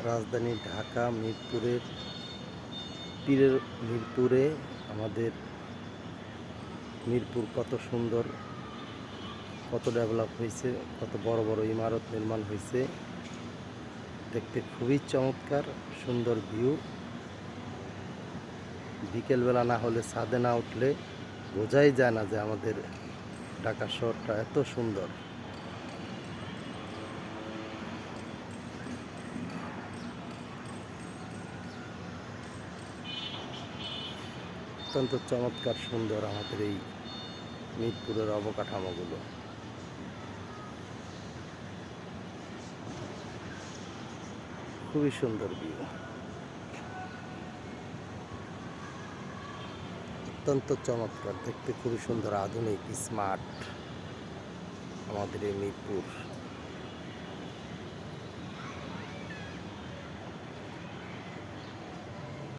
রাজধানী ঢাকা মিরপুরে আমাদের মিরপুর কত সুন্দর, কত ডেভেলপ হয়েছে, কত বড় বড় ইমারত নির্মাণ হয়েছে। দেখতে খুবই চমৎকার, সুন্দর ভিউ। বিকেলবেলা না হলে ছাদে না উঠলে বোঝাই যায় না যে আমাদের ঢাকা শহরটা এত সুন্দর। অত্যন্ত চমৎকার সুন্দর আমাদের এই মিরপুরের অবকাঠামোগুলো। খুবই সুন্দর ভিউ, অত্যন্ত চমৎকার, দেখতে খুবই সুন্দর, আধুনিক, স্মার্ট আমাদের এই মিরপুর।